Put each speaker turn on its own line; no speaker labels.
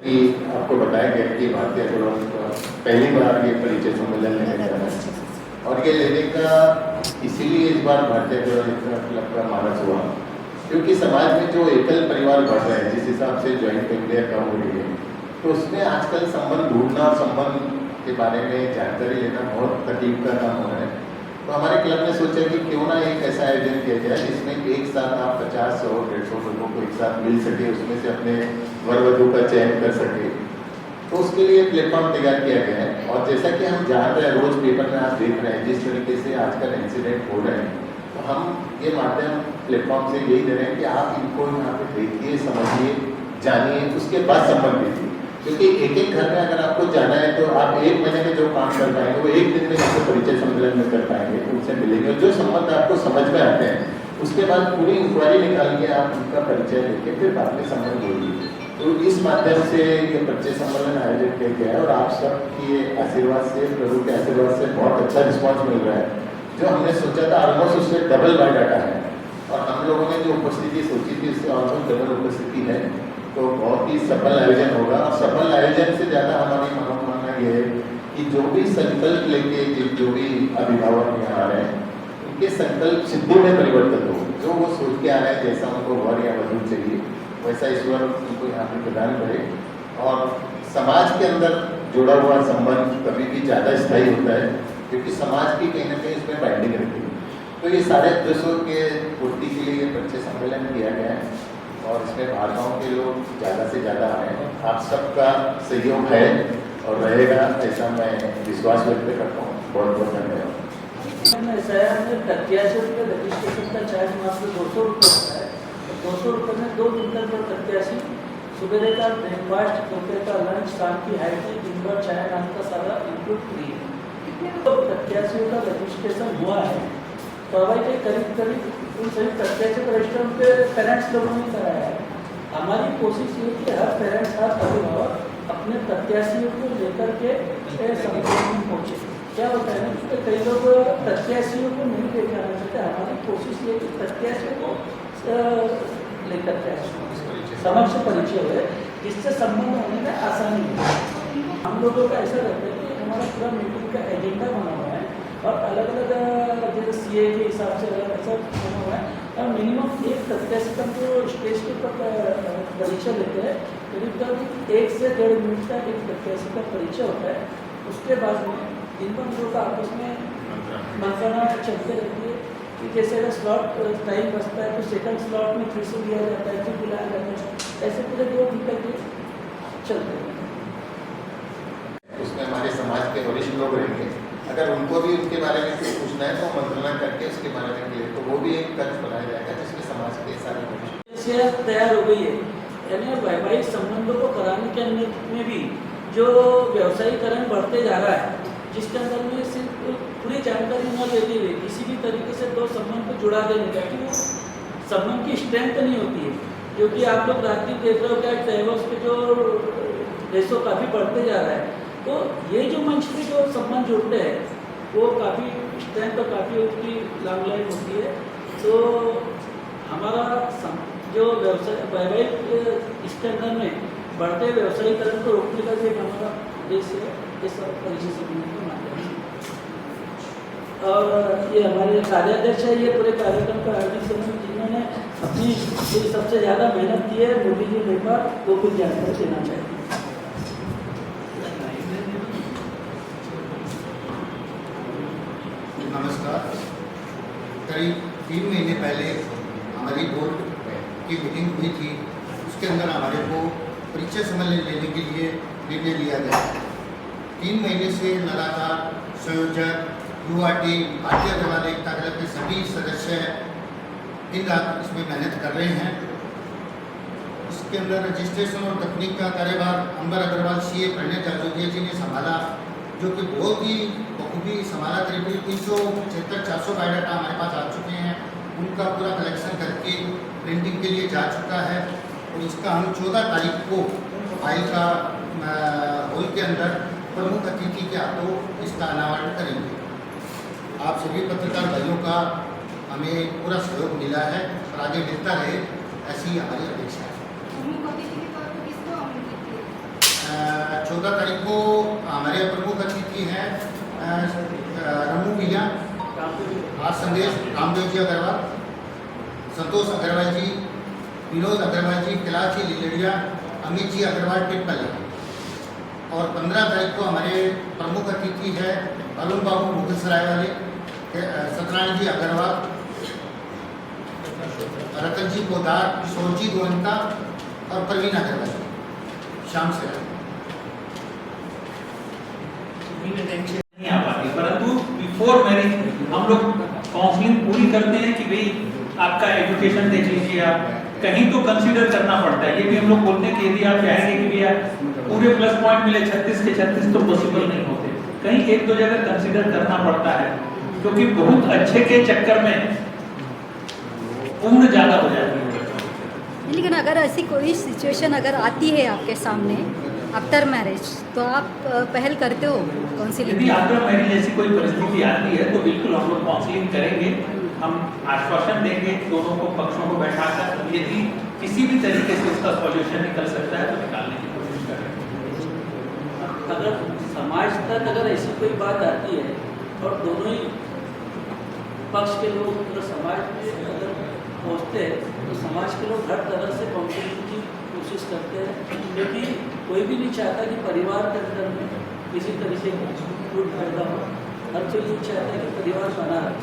कि आपको बताया गया कि भारतीय एग्रोनॉमिक पहली बार ये परिचय सम्मेलन लेने जा रहा है और ये लेने का इसीलिए इस बार भारतीय एग्रोनॉमिक क्लब का मानस हुआ क्योंकि समाज में जो एकल परिवार बढ़ रहे हैं जिस हिसाब से ज्वाइंट फैमिली कम हो रही है तो उसमें आजकल संबंध ढूंढना और संबंध के बारे में जानकारी लेना बहुत तकलीफ का काम हो रहा है। तो हमारे क्लब ने सोचा कि क्यों ना एक ऐसा आयोजन किया जाए जिसमें एक साथ आप 50, 100, 150 लोगों को एक साथ मिल सके, उसमें से अपने वर वधू का चयन कर सके। तो उसके लिए प्लेटफॉर्म तैयार किया गया है और जैसा कि हम जहाँ पर रोज पेपर में आप देख रहे हैं जिस तरीके से आजकल इंसिडेंट हो रहे हैं तो हम ये माध्यम प्लेटफॉर्म से यही दे रहे हैं कि आप इनको यहाँ पे देखिए, समझिए, जानिए, उसके बाद संबंध दीजिए। क्योंकि एक एक घर में अगर आपको जाना है तो आप एक महीने में जो काम कर पाएंगे वो एक दिन में इसको परिचय सम्मेलन में कर पाएंगे, उनसे मिलेंगे। जो संबंध आपको समझ में आते हैं उसके बाद पूरी इंक्वायरी निकाल के आप उनका परिचय लेके फिर बाद में संबंध बोलिए। तो इस माध्यम से ये परिचय सम्मेलन आयोजित किया गया है और आप सबके आशीर्वाद से, प्रभु के आशीर्वाद से बहुत अच्छा रिस्पॉन्स मिल रहा है। जो हमने सोचा था ऑलमोस्ट उससे डबल बायोडाटा है और हम लोगों ने जो उपस्थिति सोची थी उससे ऑलमोस्ट डबल उपस्थिति है। तो बहुत ही सफल आयोजन होगा और सफल आयोजन से ज़्यादा हमारी मनोकामना ये है कि जो भी संकल्प लेके जो भी अभिभावक यहाँ आ रहे हैं उनके संकल्प सिद्धि में परिवर्तन हो। जो वो सोच के आ रहे हैं जैसा उनको वर या वधू चाहिए वैसा ईश्वर उनको यहाँ पे प्रदान करे और समाज के अंदर जुड़ा हुआ संबंध कभी भी ज़्यादा स्थायी होता है क्योंकि समाज की कहीं ना कहीं इसमें बाइंडिंग रहती है। तो ये सारे उद्देश्यों के पूर्ति के लिए ये परिचय सम्मेलन किया गया है और इसमें भाषाओं के लोग ज़्यादा से ज़्यादा आ रहे हैं। आप सबका सहयोग है और रहेगा ऐसा मैं विश्वास व्यक्त करता हूँ। बहुत बहुत धन्यवाद।
ऐसा है हमें 83 रजिस्ट्रेशन का चार्ज मात्र 200 रुपये होता है। 200 रुपये में 2 दिन तक 83 सुबह का ब्रेकफास्ट, दोपहर का लंच, शाम की हाइट, दिन भर चाय नाश्ता सारा इंक्लूड फ्री है। तो 83 का रजिस्ट्रेशन हुआ है तो भाई के करीब उन सभी 83 रजिस्टर पे पेरेंट्स लोगों ने कराया है। हमारी कोशिश ये कि हर पेरेंट्स, हर अभिभावक अपने 83 को लेकर के संगठन में पहुँचे। क्या होता है ना कि कई लोग 83 को नहीं लेकर आना चाहते। हमारी कोशिश ये कि 83 को लेकर के समक्ष परिचय हुए जिससे संबंध होने में आसानी हो। हम लोगों का ऐसा रहता है कि हमारा पूरा मीटिंग का एजेंडा बना हुआ है और अलग अलग जैसे CA के हिसाब से अलग ऐसा बना हुआ है और मिनिमम एक 87 तक जो स्टेज के ऊपर परीक्षा लेते हैं करीब 1 से 1.5 मिनट का एक 87 का परिचय होता है। उसके बाद में इन लोगों का आपस में मंत्रणा चलते रहती है कि जैसे अगर स्लॉट टाइम बचता है तो सेकंड स्लॉट में फिर से दिया जाता है, फिर बुलाया जाता है, ऐसे पूरे 2 दिन करके चलते हैं।
उसमें हमारे समाज के वरिष्ठ लोग रहेंगे, अगर उनको भी उनके बारे में कुछ पूछना है तो मंत्रणा करके उसके बारे में क्लियर तो वो भी एक कक्ष बनाया जाएगा जिसमें समाज के सारे
वरिष्ठ तैयार हो गई है। यानी वैवाहिक संबंधों को कराने के में भी जो व्यवसायीकरण बढ़ते जा रहा है जिसके अंदर में सिर्फ पूरी जानकारी न देते हुए किसी भी तरीके से 2 संबंध को जुड़ा देने का कि वो संबंध की स्ट्रेंथ नहीं होती है। क्योंकि आप लोग रात दिन देख रहे हो क्या डाइवोर्स के जो रेशो काफ़ी बढ़ते जा रहा है। तो ये जो मंच पे जो संबंध जुड़ते हैं वो काफ़ी स्ट्रेंथ और काफ़ी उसकी लॉन्ग लाइफ होती है। तो हमारा जो व्यवसाय वैवाहिक इसके अंदर में बढ़ते व्यवसायीकरण को रोकने का भी हमारा उद्देश्य है इस परिचय सम्मेलन के माध्यम से। और ये हमारे कार्याध्यक्ष है ये पूरे कार्यक्रम का आयोजन करने जिन्होंने अपनी सबसे ज़्यादा मेहनत की है। मोदी जी मेरे वो कुछ जानकारी देना चाहिए।
नमस्कार। करीब 3 महीने पहले हमारी बोर्ड की मीटिंग हुई थी। उसके अंदर हमारे को परिचय सम्मेलन लेने के लिए निर्णय लिया गया। 3 महीने से लगातार संयोजक, युवा टीम, भारतीय जवान एकता दल के सभी सदस्य दिन रात इसमें मेहनत कर रहे हैं। इसके अंदर रजिस्ट्रेशन और तकनीक का कार्यभार अंबर अग्रवाल CA प्रणय जाजोगिया जी ने संभाला, जो कि बहुत ही बखूबी संभाला। करीब 375-400 बायोडाटा हमारे पास आ चुके हैं। उनका पूरा कलेक्शन करके प्रिंटिंग के लिए जा चुका है और इसका हम 14 तारीख को फाइल का हॉल के अंदर प्रमुख अतिथि के हाथों इसका अनावरण करेंगे। आप सभी पत्रकार भाइयों का हमें पूरा सहयोग मिला है और आगे मिलता रहे, ऐसी हमारी अपेक्षा है। 14 तारीख को हमारे प्रमुख अतिथि हैं रमू भैया, आज संदेश रामदेव जी अग्रवाल, संतोष अग्रवाल जी, विनोद अग्रवाल जी, कैलाश जी लिलड़िया, अमित जी अग्रवाल टिप्पल। और 15 तारीख को हमारे प्रमुख अतिथि है अरुण बाबू मुगलसराय वाले, सत्यनारायण जी अग्रवाल, रतन जी पोदार, किशोर जी गोविंदा और प्रवीण अग्रवाल शाम से।
नहीं आ पाती, परंतु बिफोर मैरिज हम लोग काउंसलिंग पूरी करते हैं कि भाई आपका एजुकेशन देख लीजिए, आप कहीं तो कंसीडर करना पड़ता है। ये भी हम लोग बोलते हैं कि यदि आप चाहेंगे कि भैया पूरे प्लस पॉइंट मिले 36 के 36 तो पॉसिबल नहीं होते, कहीं एक दो जगह कंसीडर करना पड़ता है, क्योंकि बहुत अच्छे के चक्कर में उम्र ज्यादा हो जाती है।
लेकिन अगर ऐसी कोई सिचुएशन अगर आती है आपके सामने आफ्टर मैरिज, तो आप पहल करते हो काउंसिलिंग?
यदि आफ्टर मैरिज ऐसी कोई परिस्थिति आती है तो बिल्कुल हम लोग काउंसलिंग करेंगे, हम आश्वासन देंगे दोनों को पक्षों को बैठाकर, यदि किसी भी तरीके से उसका सॉल्यूशन निकल सकता है तो निकालने की कोशिश करेंगे।
अगर समाज तक अगर ऐसी कोई बात आती है और दोनों ही पक्ष के लोग अगर समाज में अगर पहुँचते हैं तो समाज के लोग हर तरह से काउंसलिंग की कोशिश करते हैं, क्योंकि कोई भी नहीं चाहता कि परिवार के अंदर में किसी तरीके का टूट पैदा हो। हर कोई नहीं चाहता कि परिवार बना रहे।